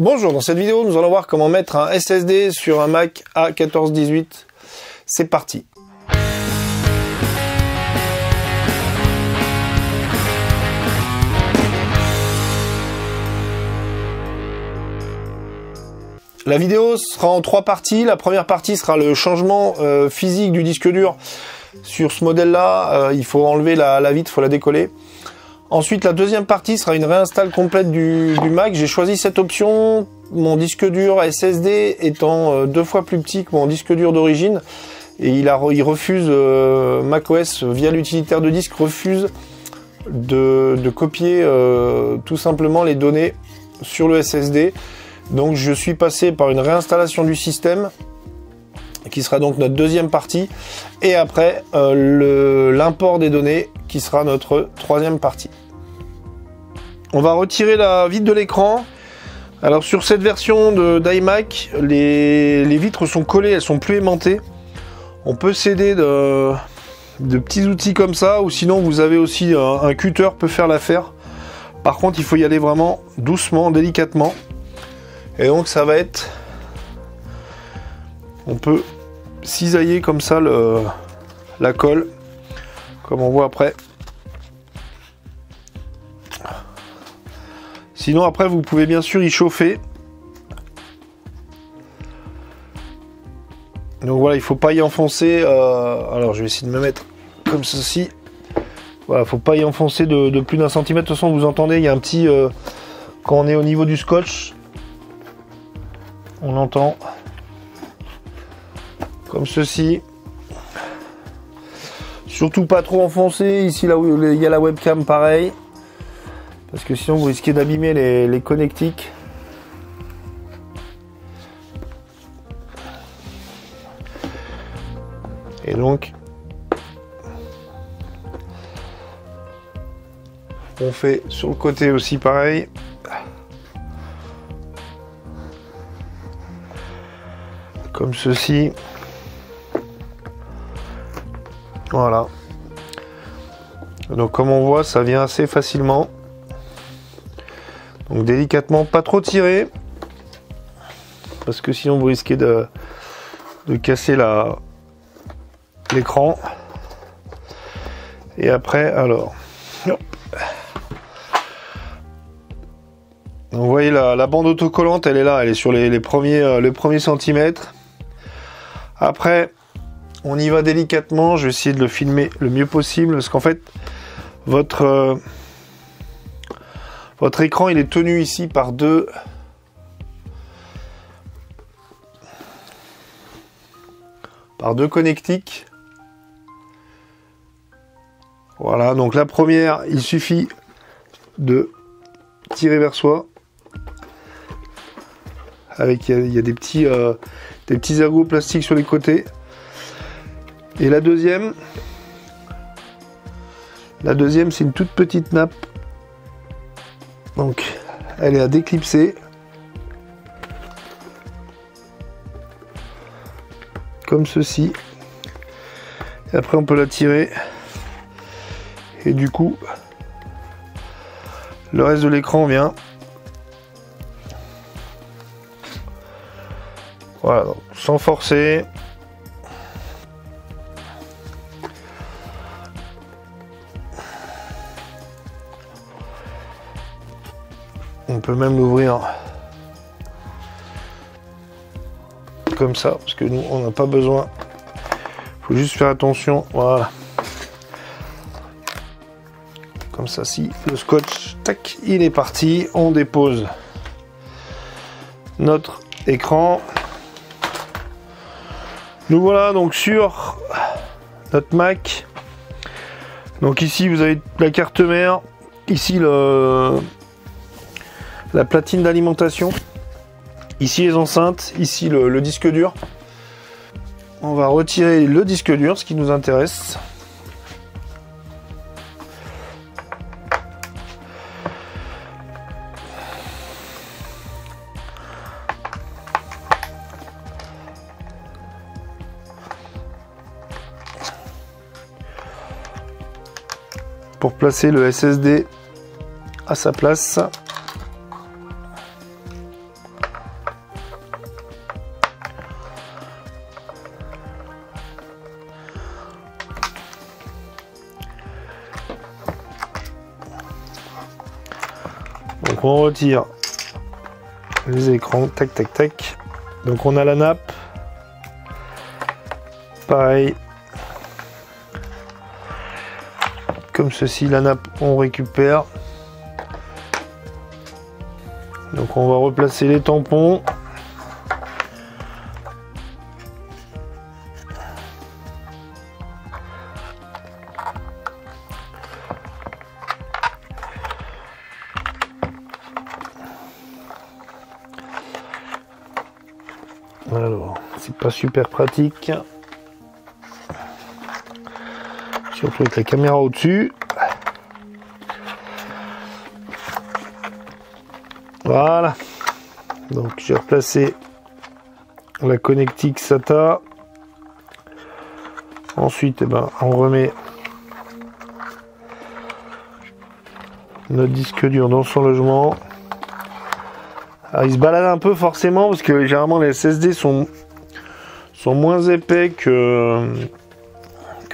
Bonjour, dans cette vidéo, nous allons voir comment mettre un SSD sur un Mac A1418. C'est parti. La vidéo sera en 3 parties. La première partie sera le changement physique du disque dur. Sur ce modèle-là, il faut enlever la vitre, il faut la décoller. Ensuite, la deuxième partie sera une réinstalle complète du Mac. J'ai choisi cette option, mon disque dur SSD étant 2 fois plus petit que mon disque dur d'origine. Et il refuse, macOS via l'utilitaire de disque, refuse de copier tout simplement les données sur le SSD. Donc je suis passé par une réinstallation du système, qui sera donc notre deuxième partie. Et après, l'import des données, qui sera notre troisième partie. On va retirer la vitre de l'écran. Alors sur cette version d'iMac, les vitres sont collées, elles sont plus aimantées. On peut s'aider de petits outils comme ça, ou sinon vous avez aussi un cutter peut faire l'affaire. Par contre, il faut y aller vraiment doucement, délicatement. Et donc ça va être... On peut cisailler comme ça la colle, comme on voit après. Sinon après vous pouvez bien sûr y chauffer. Donc voilà, il faut pas y enfoncer. Alors je vais essayer de me mettre comme ceci. Voilà, faut pas y enfoncer de plus d'1 centimètre. De toute façon vous entendez, il y a un petit... quand on est au niveau du scotch, on entend comme ceci. Surtout pas trop enfoncer. Ici là où il y a la webcam, pareil. Parce que sinon vous risquez d'abîmer les connectiques. Et donc on fait sur le côté aussi pareil. Comme ceci. Voilà. Donc comme on voit, ça vient assez facilement. Donc délicatement, pas trop tirer, parce que sinon vous risquez de casser l'écran. Et après, alors, hop. Donc, vous voyez la bande autocollante, elle est là, elle est sur les premiers centimètres. Après, on y va délicatement. Je vais essayer de le filmer le mieux possible, parce qu'en fait, votre écran, il est tenu ici par deux connectiques. Voilà, donc la première, il suffit de tirer vers soi. Avec, il y a des petits ergots plastiques sur les côtés. Et la deuxième, c'est une toute petite nappe. Donc, elle est à déclipser. Comme ceci. Et après, on peut la tirer. Et du coup, le reste de l'écran vient. Voilà, donc, sans forcer. On peut même l'ouvrir comme ça, parce que nous, on n'a pas besoin. Il faut juste faire attention. Voilà. Comme ça, si le scotch, tac, il est parti. On dépose notre écran. Nous voilà donc sur notre Mac. Donc ici, vous avez la carte mère. Ici, la platine d'alimentation, ici les enceintes, ici le disque dur. On va retirer le disque dur, ce qui nous intéresse. Pour placer le SSD à sa place. Donc on retire les écrans, tac tac tac. Donc on a la nappe. Pareil. Comme ceci, la nappe on récupère. Donc on va replacer les tampons. Alors, c'est pas super pratique. Surtout avec la caméra au-dessus. Voilà. Donc j'ai replacé la connectique SATA. Ensuite, on remet notre disque dur dans son logement. Alors, il se balade un peu forcément parce que généralement les SSD sont moins épais que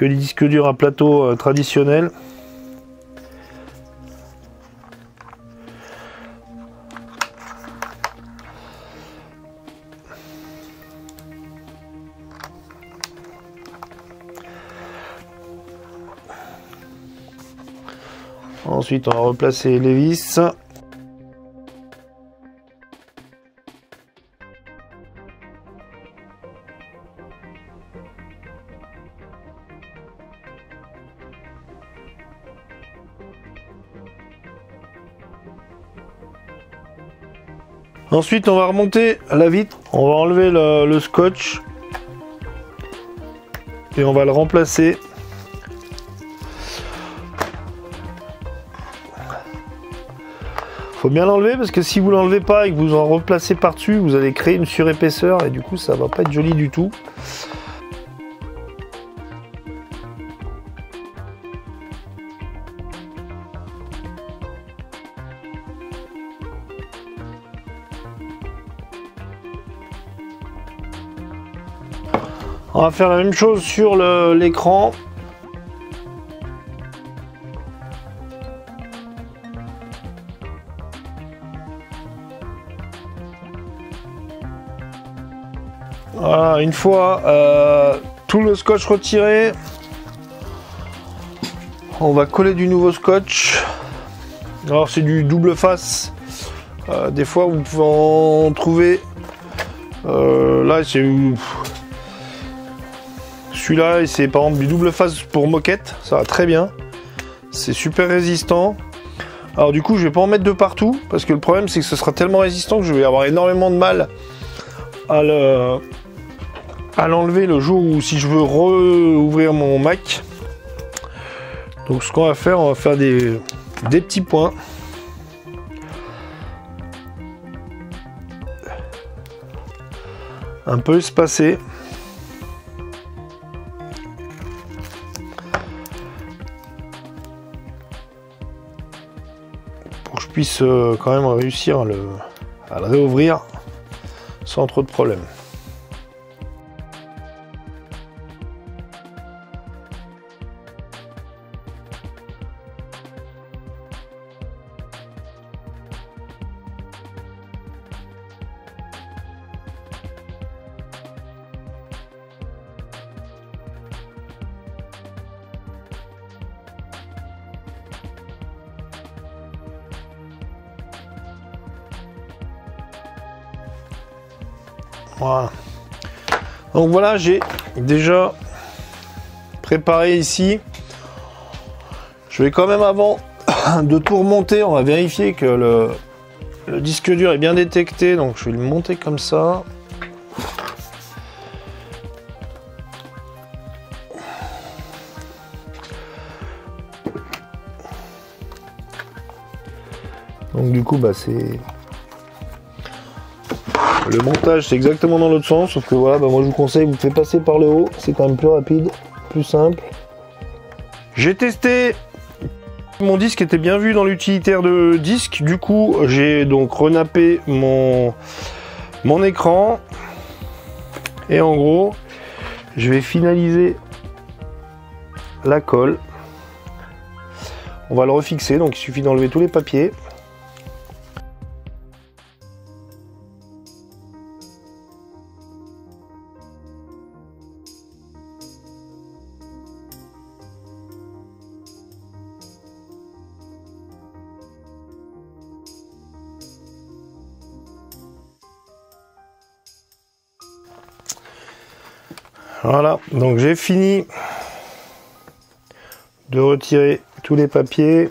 les disques durs à plateau traditionnels. Ensuite, on va replacer les vis. Ensuite, on va remonter la vitre. On va enlever le scotch et on va le remplacer. Faut bien l'enlever parce que si vous l'enlevez pas et que vous en replacez par-dessus, vous allez créer une surépaisseur et du coup ça va pas être joli du tout. On va faire la même chose sur l'écran. Voilà, une fois tout le scotch retiré, on va coller du nouveau scotch. Alors c'est du double face. Des fois vous pouvez en trouver. Là c'est celui-là et c'est par exemple du double face pour moquette. Ça va très bien. C'est super résistant. Alors du coup je vais pas en mettre de partout parce que le problème c'est que ce sera tellement résistant que je vais avoir énormément de mal à l'enlever le jour où si je veux rouvrir mon Mac. Donc ce qu'on va faire, on va faire des petits points. Un peu espacés. Pour que je puisse quand même réussir à le réouvrir sans trop de problèmes. Voilà. Donc voilà, j'ai déjà préparé ici. Je vais quand même avant de tout remonter, on va vérifier que le disque dur est bien détecté. Donc je vais le monter comme ça. Donc du coup c'est le montage, c'est exactement dans l'autre sens, sauf que voilà, moi je vous conseille, vous le faites passer par le haut, c'est quand même plus rapide, plus simple. J'ai testé, mon disque était bien vu dans l'utilitaire de disque, du coup j'ai donc renappé mon écran, et en gros, je vais finaliser la colle. On va le refixer, donc il suffit d'enlever tous les papiers. Voilà, donc j'ai fini de retirer tous les papiers.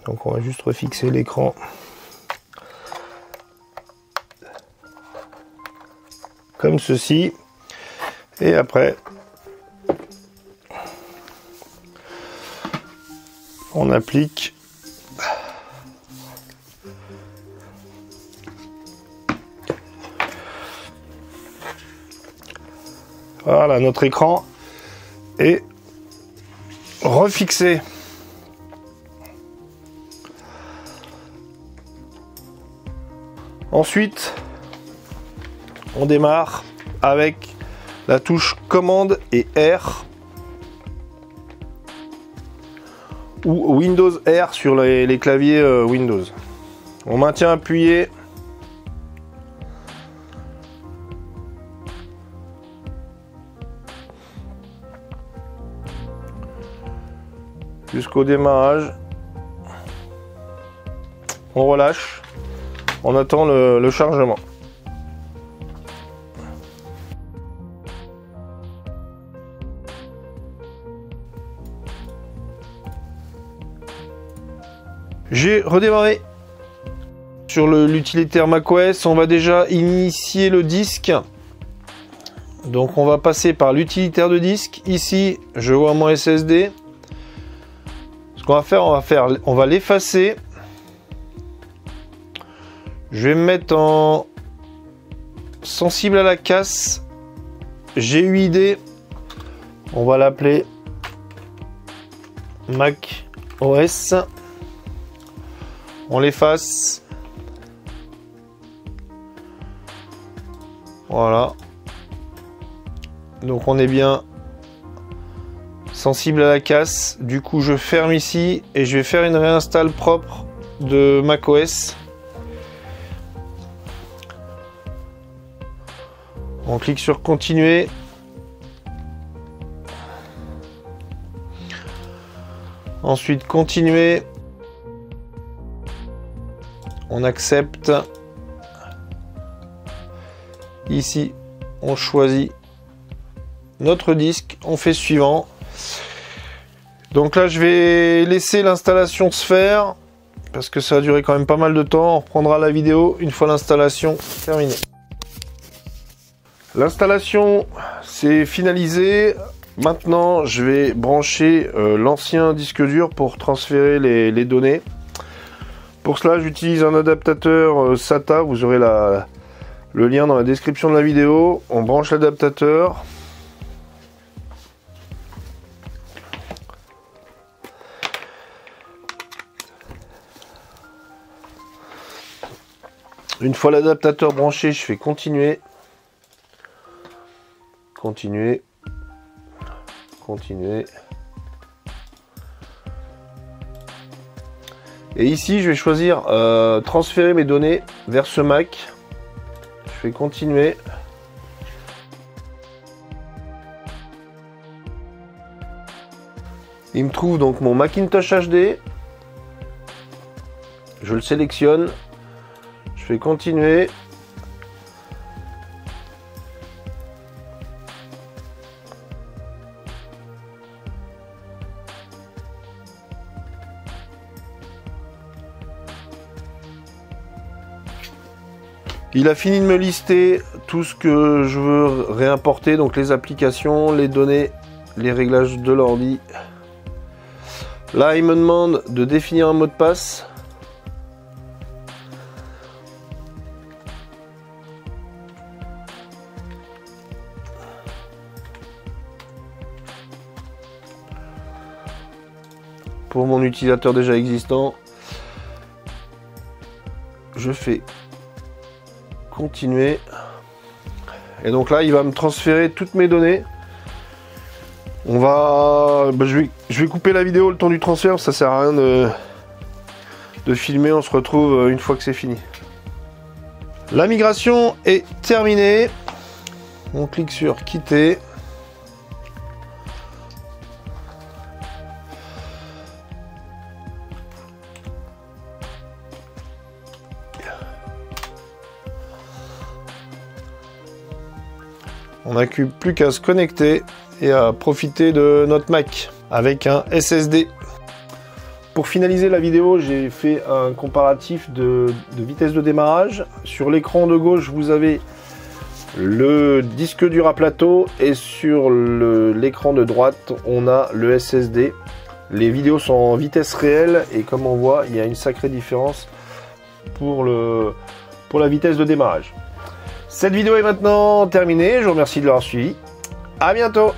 Donc on va juste refixer l'écran. Comme ceci. Et après, on applique voilà, notre écran est refixé. Ensuite, on démarre avec la touche commande et R ou Windows R sur les claviers Windows. On maintient appuyé. Jusqu'au démarrage. On relâche. On attend le chargement. J'ai redémarré sur l'utilitaire macOS. On va déjà initier le disque. Donc on va passer par l'utilitaire de disque. Ici, je vois mon SSD. Ce qu'on va faire, on va l'effacer. Je vais me mettre en sensible à la casse. GUID. On va l'appeler Mac OS. On l'efface. Voilà. Donc on est bien sensible à la casse. Du coup, je ferme ici et je vais faire une réinstall propre de macOS. On clique sur continuer. Ensuite, continuer. On accepte. Ici, on choisit notre disque. On fait suivant. Donc là, je vais laisser l'installation se faire parce que ça a duré quand même pas mal de temps. On reprendra la vidéo une fois l'installation terminée. L'installation, c'est finalisé. Maintenant, je vais brancher l'ancien disque dur pour transférer les données. Pour cela, j'utilise un adaptateur SATA. Vous aurez le lien dans la description de la vidéo. On branche l'adaptateur. Une fois l'adaptateur branché, je fais continuer. Continuer. Continuer. Et ici, je vais choisir transférer mes données vers ce Mac. Je fais continuer. Il me trouve donc mon Macintosh HD. Je le sélectionne. Je fais continuer. Il a fini de me lister tout ce que je veux réimporter, donc les applications, les données, les réglages de l'ordi. Là, il me demande de définir un mot de passe. Pour mon utilisateur déjà existant, je fais continuer. Et donc là, il va me transférer toutes mes données. On va, je vais couper la vidéo le temps du transfert. Ça sert à rien de filmer. On se retrouve une fois que c'est fini. La migration est terminée. On clique sur quitter. On n'a plus qu'à se connecter et à profiter de notre Mac avec un SSD. Pour finaliser la vidéo, j'ai fait un comparatif de vitesse de démarrage. Sur l'écran de gauche, vous avez le disque dur à plateau et sur l'écran de droite, on a le SSD. Les vidéos sont en vitesse réelle et comme on voit, il y a une sacrée différence pour la vitesse de démarrage. Cette vidéo est maintenant terminée. Je vous remercie de l'avoir suivi. À bientôt!